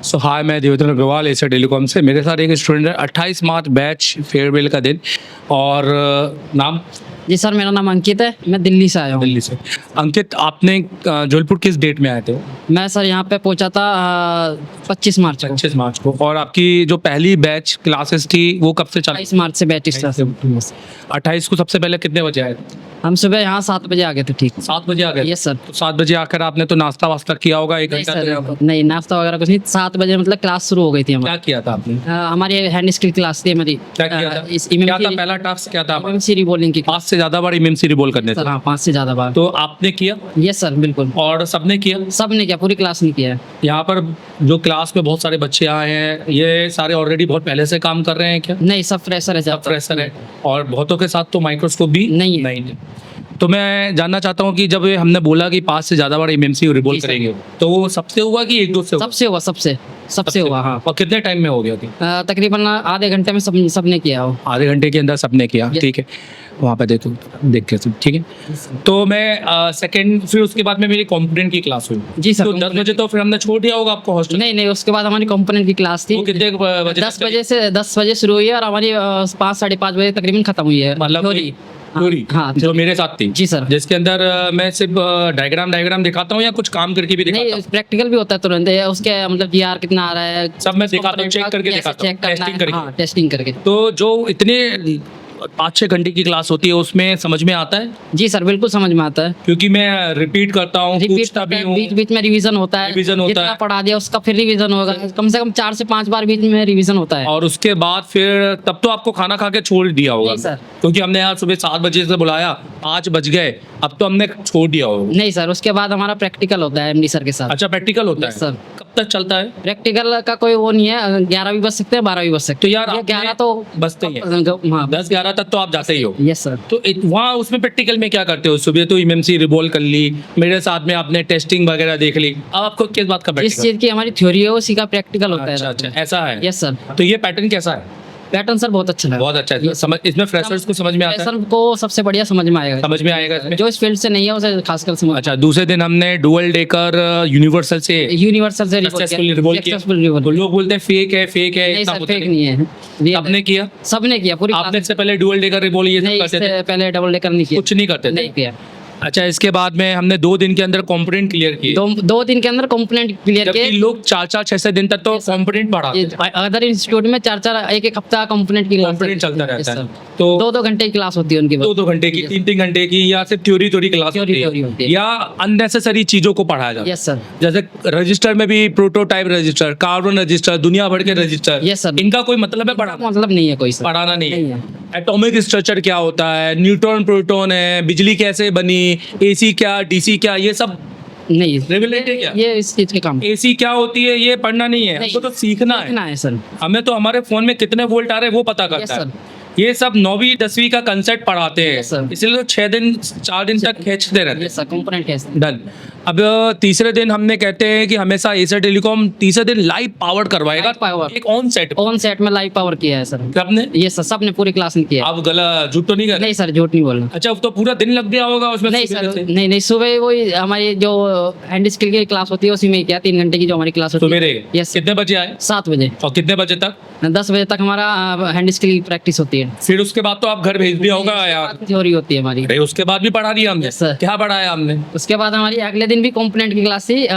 सो हाय, मैं Devendra Agarwal Asia telecom से। मेरे साथ एक स्टूडेंट है। 28 मार्च बैच फेयरवेल का दिन। और नाम? जी सर, मेरा नाम अंकित है, मैं दिल्ली से आया हूँ। दिल्ली से। अंकित, आपने जबलपुर किस डेट में आए थे? मैं सर यहाँ पे पहुँचा था 25 मार्च को। 25 मार्च को। और आपकी जो पहली बैच क्लासेस थी वो कब से चालू? 22 मार्च से बैच स्टार्ट। 28 को सबसे पहले कितने बजे आए थे? हम सुबह यहाँ 7 बजे आ गए थे। ठीक, 7 बजे आ गए? Yes sir. तो 7 बजे आकर आपने तो नाश्ता वास्ता किया होगा, एक नहीं घंटा तो यहाँ सर, पर। नहीं नाश्ता वगैरह कुछ नहीं। 7 बजे मतलब क्लास शुरू हो गई थी क्या हमारी। किया था आपने? हमारी हैंड स्किल क्लास थी हमारी। क्या किया था? इस क्या था पहला टास्क, क्या था आपका? एमएमसी रिबोलिंग की। 5 से ज्यादा बार एमएमसी रिबोल करने सर थे। हाँ, 5 से ज़्यादा बार। तो आपने किया? यस सर, बिल्कुल। और सबने किया? सब ने किया, पूरी क्लास ने किया है। यहाँ पर जो क्लास में बहुत सारे बच्चे आए हैं, ये सारे ऑलरेडी बहुत पहले से काम कर रहे हैं क्या? नहीं, सब फ्रेशर है। सब फ्रेशर है। और बहुतों के साथ तो माइक्रोस्कोप भी नहीं है। नहीं। तो मैं जानना चाहता हूँ कि जब ये हमने बोला कि 5 से ज्यादा बार एमएमसी रिबोल जी सर। करेंगे, तो वो सबसे हुआ कि एक दो से हुआ? सबसे हुआ, सबसे हुआ हाँ। और कितने टाइम में हो गया थी? तकरीबन आधे घंटे में सबने किया हो। आधे घंटे के अंदर सबने किया? Yes. ठीक है, वहाँ पे देख के सब ठीक है। तो मैं सेकंड, फिर उसके बाद में मेरी कॉम्पोनेंट की क्लास हुई। जी सर। तो 10 बजे तो फिर हमने छोड़ दिया होगा आपको हॉस्टल? नहीं नहीं, उसके बाद हमारी कंपोनेंट की क्लास थी। वो कितने बजे? 10 बजे से 10 बजे शुरू हुई है और हमारी 5 साढ़े 5 बजे तकरीबन खत्म हुई है। मतलब थ्योरी। थ्योरी? हाँ, जो मेरे साथ थी? जी सर। जिसके अंदर मैं सिर्फ डायग्राम दिखाता हूँ या कुछ काम करके भी दिखाता नहीं, हूँ? प्रैक्टिकल भी होता है तुरंत। उसके मतलब जीआर कितना आ रहा है सब मैं दिखाता हूँ, चेक करके दिखाता हूँ, टेस्टिंग करके। हाँ, टेस्टिंग करके। तो जो इतने 5-6 घंटे की क्लास होती है उसमें समझ में आता है? जी सर, बिल्कुल समझ में आता है। क्योंकि मैं रिपीट करता हूँ, रिपीट पूछता भी हूँ। बीच बीच में रिवीजन होता है। रिवीजन होता जितना है। पढ़ा दिया उसका फिर रिवीजन होगा। कम से कम 4 से 5 बार बीच में रिवीजन होता है। और उसके बाद फिर तब तो आपको खाना खा के छोड़ दिया होगा? नहीं सर। क्योंकि हमने यहाँ सुबह 7 बजे से बुलाया, 5 बज गए, अब तो हमने छोड़ दिया होगा। नहीं सर, उसके बाद हमारा प्रैक्टिकल होता है एमडी सर के साथ। अच्छा, प्रैक्टिकल होता है? Yes, sir. कब तक चलता है? प्रैक्टिकल का कोई वो नहीं है। 11 भी बज सकते हैं, 12 भी बज सकते तो हैं। यार ये आपने 11 तो बजते ही है। हाँ, 10-11 तक तो आप जाते ही हो। Yes sir. तो वहाँ उसमें प्रैक्टिकल में क्या करते हो? सुबह तो एमएमसी रिबोल कर ली, मेरे साथ में आपने टेस्टिंग वगैरह देख ली, अब आपको किस बात का जिस प्रैक्टिकल? चीज की हमारी थ्योरी है उसी का प्रैक्टिकल होता अच्छा है। अच्छा, ऐसा है? Yes sir. तो ये पैटर्न कैसा है? पैटर्न सर बहुत अच्छा लगा। बहुत अच्छा है। Yes, समझ, इसमें फ्रेशर्स को समझ में आता है? सर को सबसे बढ़िया समझ में आएगा। समझ में आएगा इसमें? जो इस फील्ड से नहीं है उसे खासकर समझ। अच्छा, दूसरे दिन हमने डुअल डेकर यूनिवर्सल से यूनिवर्सल से सक्सेसफुल रिवोल्व किया। Successful revolve. तो लोग बोलते हैं फेक है, फेक है, नहीं इतना सर, होता फेक नहीं है। Real आपने है। किया? सबने किया पूरी आपने class इससे पहले डुअल डेकर रिवोल्व ये सब नहीं, करते थे? इससे पहले डबल डेकर नहीं किया। कुछ नहीं करते थे? नहीं किया। अच्छा, इसके बाद में हमने 2 दिन के अंदर कॉम्पोनेंट क्लियर किए। 2 दिन के अंदर कंप्लेंट क्लियर जबकि किए। लोग 4-4, 6-6 दिन तक तो कॉम्पोनेंट पढ़ाते हैं। अदर इंस्टीट्यूट में 4-4 एक हफ्ता कंप्लेंट की कॉम्पोनेंट चलता रहता है। तो 2-2 घंटे की क्लास होती है उनकी। 2-2 घंटे की, 3-3 घंटे की, या सिर्फ थ्योरी क्लास Theory होती होती है, है। या अननेसेसरी चीजों को पढ़ाया जाता है? Yes sir. जैसे रजिस्टर में भी प्रोटोटाइप रजिस्टर, कार्बन रजिस्टर, दुनिया भर के रजिस्टर। Yes, sir। इनका कोई मतलब है पढ़ाना? मतलब नहीं है कोई सर। पढ़ाना नहीं नहीं है। है। एटॉमिक स्ट्रक्चर क्या होता है, न्यूट्रॉन प्रोटॉन है, बिजली कैसे बनी, एसी क्या, डीसी क्या, ये सब नहीं, रेगुलेट है क्या? ये इस चीज के काम एसी क्या होती है ये पढ़ना नहीं है, नहीं। हमको तो सीखना है। सीखना है सर। हमें तो हमारे फोन में कितने वोल्ट आ रहे हैं वो पता करता Yes, है। sir। ये सब 9वीं 10वीं का कंसेप्ट पढ़ाते हैं। Yes, sir। इसलिए तो 6 दिन 4 दिन तक खींचते रहते ये सर कंपोनेंट कैसे। हैं। डन। अब तीसरे दिन हमने कहते हैं कि हमेशा एशिया टेलीकॉम तीसरे दिन लाइव पावर करवाएगा, Live power। एक ऑन सेट। ऑन सेट में लाइव पावर किया है सर। आपने? ये सर सबने पूरी क्लास में किया है। आप गलत झूठ तो नहीं कर रहे? नहीं सर, झूठ नहीं बोलना। अच्छा, अब तो पूरा दिन लग गया होगा उसमें? नहीं सुबह सर, से? नहीं सुबह वही हमारी जो हैंड स्किल की क्लास होती है उसी में किया। 3 घंटे की जो हमारी क्लास होती है। सवेरे? यस। कितने बजे आए 7 बजे। और कितने बजे तक? 10 बजे तक हमारा हैंड स्किल की प्रैक्टिस होती है। फिर उसके बाद तो आप घर भेज दिया होगा यार। थ्योरी होती है हमारी। अरे उसके बाद भी पढ़ा दिया हमने? Yes, sir। क्या पढ़ाया हमने? उसके बाद हमारी अगले दिन भी कंपोनेंट की क्लास थी।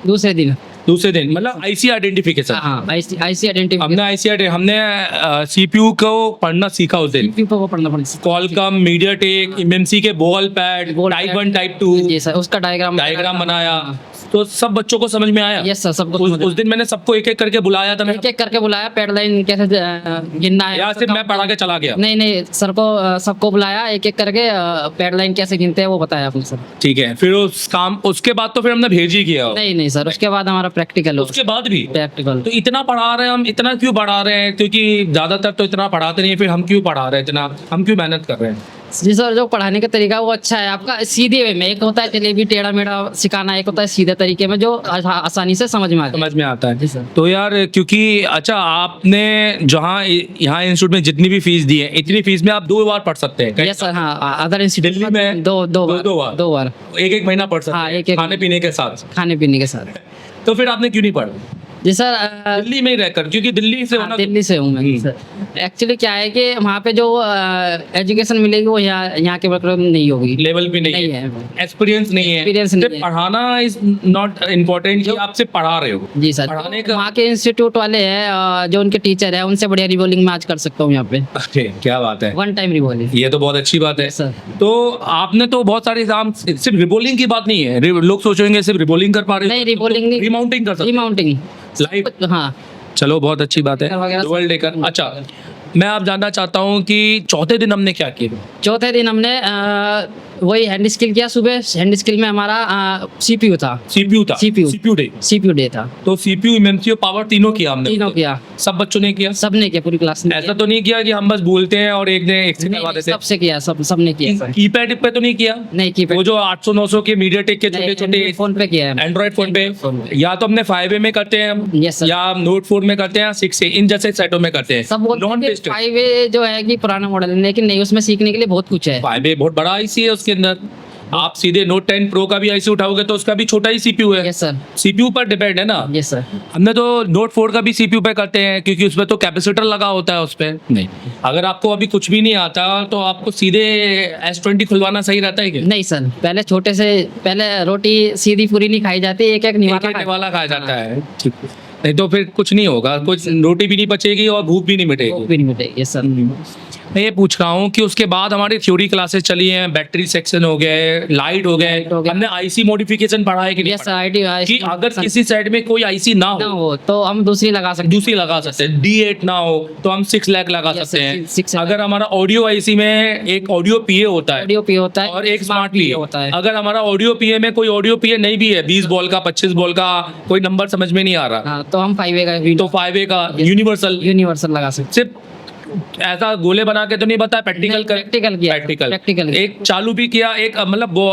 दूसरे दिन दूसरे दिन मतलब आईसी आइडेंटिफिकेशन। हाँ, आईसी आइडेंटिफिकेशन हमने हमने सीपीयू को पढ़ना सीखा उस दिन। को पढ़ना पड़ता कॉलकम, मीडियाटेक, एमएमसी के बॉल पैड, टाइप 1 टाइप 2 जी सर, उसका डायग्राम बनाया। तो सब बच्चों को समझ में आया? यस सर, सबको उस दिन मैंने सबको एक एक करके बुलाया था। एक एक करके बुलाया। पैड लाइन कैसे गिनना है या सिर्फ मैं पढ़ा के चला गया? नहीं सर को सबको बुलाया, एक एक करके पैड लाइन कैसे गिनते हैं वो बताया आपने सर। ठीक है, फिर उसके बाद तो फिर हमने भेज ही किया। नहीं सर, उसके बाद हमारा प्रैक्टिकल हो। उसके बाद भी प्रैक्टिकल तो इतना पढ़ा रहे हैं हम, इतना क्यों पढ़ा रहे हैं? क्योंकि ज्यादातर तो इतना पढ़ाते नहीं है, फिर हम क्यों पढ़ा रहे हैं इतना, हम क्यों मेहनत कर रहे हैं? जी सर, जो पढ़ाने का तरीका वो अच्छा है आपका, सीधे वे में। एक होता है जलेबी टेढ़ा मेढ़ा सिखाना, एक होता है सीधे तरीके में जो आसानी से समझ में आता है। समझ में आता है। जी सर। तो यार क्योंकि अच्छा आपने जहाँ यहाँ इंस्टीट्यूट में जितनी भी फीस दी है इतनी फीस में आप 2 बार पढ़ सकते हैं। यस सर, हाँ। अदर इंस्टीट्यूट दिल्ली में दो बार। दो बार एक महीना पढ़ सकते हाँ, हैं एक- खाने पीने के साथ। खाने पीने के साथ। तो फिर आपने क्यों नहीं पढ़ा जी सर, दिल्ली में ही रहकर, क्योंकि दिल्ली से होना दिल्ली से हूँ मैं सर। एक्चुअली क्या है कि वहाँ पे जो एजुकेशन मिलेगी वो यहाँ के मतलब नहीं होगी। लेवल भी नहीं नहीं है, है। एक्सपीरियंस नहीं है। Experience नहीं सिर्फ है। पढ़ाना इज नॉट इम्पोर्टेंट कि आप सिर्फ पढ़ा रहे हो। जी सर, पढ़ाने का वहाँ के इंस्टीट्यूट वाले हैं जो उनके टीचर है, उनसे बढ़िया रिवॉल्विंग में आज कर सकता हूँ यहाँ पे। अरे, क्या बात है, 1 टाइम रिवॉल्विंग। ये तो बहुत अच्छी बात है। सर। तो आपने तो बहुत सारे एग्जाम, सिर्फ रिबोलिंग की बात नहीं है, लोग सोचेंगे सिर्फ रिबोलिंग कर पा रहे हो। नहीं, रिबोलिंग नहीं। रिमाउंटिंग कर सकते रिमाउंटिंग। Live? हाँ। चलो बहुत अच्छी बात है। वगैरह डुअल डेकर। अच्छा, मैं आप जानना चाहता हूँ कि चौथे दिन हमने क्या किया। चौथे दिन हमने वही हैंड स्किल किया। सुबह हैंड स्किल में हमारा सीपीयू था। सीपीयू था। CPU CPU day. CPU day था। तो सीपीयू, एमएमसीयू, पावर तीनों किया हमने। तीनों किया। सब बच्चों ने किया। सबने किया, पूरी क्लास ने ऐसा तो नहीं किया कि हम बस बोलते हैं और एक ने एक से करवा देते हैं। सबसे किया, सबने किया। कीपैड पे तो नहीं किया? नहीं की वो जो 800-900 के मीडियाटेक के छोटे छोटे फोन पे किया है। एंड्रॉइड फोन पे, फोन पे। या तो हमने 5A में करते हैं हम, Yes, sir. या नोट 4 में करते हैं, 6A, इन जैसे सेटों में करते हैं। सब बोलते नॉन हैं टेस्टेड। 5A जो है कि पुराना मॉडल है, लेकिन नहीं, उसमें सीखने के लिए बहुत कुछ है। 5A बहुत बड़ा आईसी है, उसके अंदर आप सीधे नोट 10 प्रो का भी आईसी उठाओगे तो उसका भी छोटा ही सीपीयू है। Yes sir. सीपीयू पर डिपेंड है ना। Yes sir. हमने तो नोट 4 का भी सीपीयू पे करते हैं क्योंकि उसमें तो कैपेसिटर लगा होता है उस पे। नहीं, अगर आपको अभी कुछ भी नहीं आता तो आपको सीधे S20 खुलवाना सही रहता है क्या? नहीं सर, पहले छोटे से, पहले रोटी सीधी पूरी नहीं खाई जाती, एक एक निवाला एक वाला खाया जाता है। नहीं तो फिर कुछ नहीं होगा, कुछ रोटी भी नहीं बचेगी और भूख भी नहीं मिटेगी। भी नहीं मिटेगी। Yes sir. मैं ये पूछ रहा हूँ कि उसके बाद हमारी थ्योरी क्लासेस चली हैं, बैटरी सेक्शन हो गए, लाइट हो गए, हो गया। हमने आईसी मॉडिफिकेशन पढ़ा है कि नहीं यस सर, पढ़ा? आईटी कि अगर किसी साइड में कोई आईसी ना ना हो हो तो हम दूसरी लगा सकते दूसरी लगा सकते हैं। D8 ना हो तो हम 6 लाख लगा Yes, सकते sir, हैं। 6 लाख। अगर हमारा ऑडियो आईसी में एक ऑडियो पीए होता है ऑडियो पी होता है और एक स्मार्ट पीए होता है। अगर हमारा ऑडियो पीए में कोई ऑडियो पीए नहीं भी है, 20 बॉल का, 25 बॉल का, कोई नंबर समझ में नहीं आ रहा, हाँ, तो हम 5A का तो 5A का Yes. यूनिवर्सल, यूनिवर्सल लगा सकते सिर्फ ऐसा गोले बना के तो नहीं बताया, प्रैक्टिकल प्रैक्टिकल किया। प्रैक्टिकल एक चालू भी किया, एक मतलब वो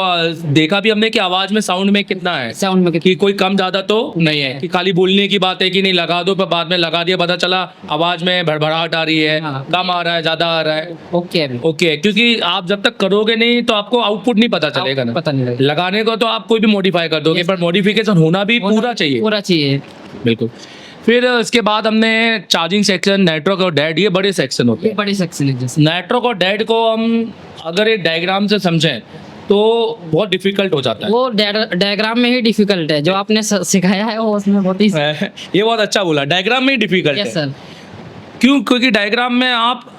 देखा भी हमने कि आवाज में, साउंड में कितना है, साउंड में कि कोई कम ज्यादा तो नहीं है, कि खाली बोलने की बात है कि नहीं लगा दो, पर बाद में लगा दिया पता चला आवाज में भड़बड़ाहट आ रही है, हाँ। कम आ रहा है, ज्यादा आ रहा है। ओके ओके, क्योंकि आप जब तक करोगे नहीं तो आपको आउटपुट नहीं पता चलेगा ना। पता नहीं लगेगा। लगाने को तो आप कोई भी मॉडिफाई कर दोगे, Yes. पर मॉडिफिकेशन होना भी पूरा चाहिए। पूरा चाहिए। बिल्कुल। फिर इसके बाद हमने चार्जिंग सेक्शन, नेटवर्क और डेड, ये बड़े सेक्शन होते ये हैं। बड़ी सेक्शन है जैसे। नेटवर्क और डेड को हम अगर एक डायग्राम से समझें तो बहुत डिफिकल्ट हो जाता है। वो डायग्राम में ही डिफिकल्ट है, जो आपने सिखाया है वो उसमें बहुत ही। ये बहुत अच्छा बोला, डायग्राम में ही डिफिकल्ट यस है। सर। क्यों? क्योंकि डायग्राम में आप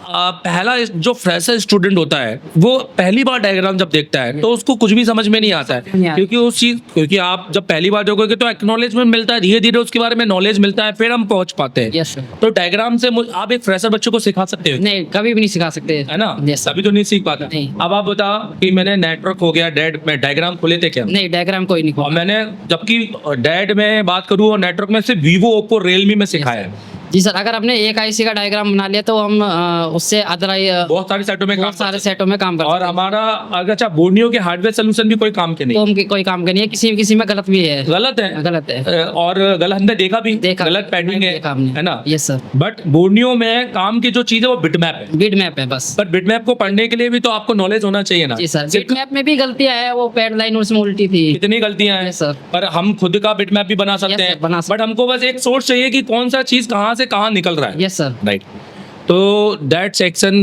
पहला जो फ्रेशर स्टूडेंट होता है वो पहली बार डायग्राम जब देखता है तो उसको कुछ भी समझ में नहीं आता है, नहीं आता। क्योंकि आप जब पहली बार देखोगे तो एक्नॉलेजमेंट मिलता है, धीरे धीरे उसके बारे में नॉलेज मिलता है, फिर हम पहुंच पाते हैं। Yes sir. तो डायग्राम से आप एक फ्रेशर बच्चों को सिखा सकते हो, नहीं, कभी भी नहीं सिखा सकते। है ना? Yes, sir. अभी तो नहीं सीख पाता। नहीं। अब आप बता कि मैंने नेटवर्क हो गया, डेड में डायग्राम खोले थे क्या? नहीं, डायग्राम कोई नहीं और खोला। मैंने जबकि डेड में बात करूँ और नेटवर्क में सिर्फ वीवो, ओप्पो, रियलमी में सिखाया है। जी सर, अगर हमने एक आईसी का डायग्राम बना लिया तो हम उससे अदर बहुत सारे सेटों में काम बहुत सारे सेटों में काम कर और सकते हमारा अगर अच्छा बोर्नियो के हार्डवेयर सोल्यूशन भी कोई काम के हैं। नहीं, तो हम कोई काम का नहीं है, किसी में गलत भी है। गलत है, गलत है। और गलत हमने देखा भी, देखा गलत पैडिंग देखा हमने। है ना? Yes sir. बट बोर्नियो में काम की जो चीज है वो बिटमैप है। बिट मैप है बस। पर बिटमैप को पढ़ने के लिए भी तो आपको नॉलेज होना चाहिए ना। जी सर, बिट मैप में भी गलतियां है, वो पैड लाइन उसमें उल्टी थी। कितनी गलतियां हैं, Yes, sir. पर हम खुद का बिटमैप भी बना सकते Yes, sir, हैं। बना सकते बट हमको बस एक सोर्स चाहिए कि कौन सा चीज कहाँ से कहाँ निकल रहा है। Yes sir. राइट। तो दैट सेक्शन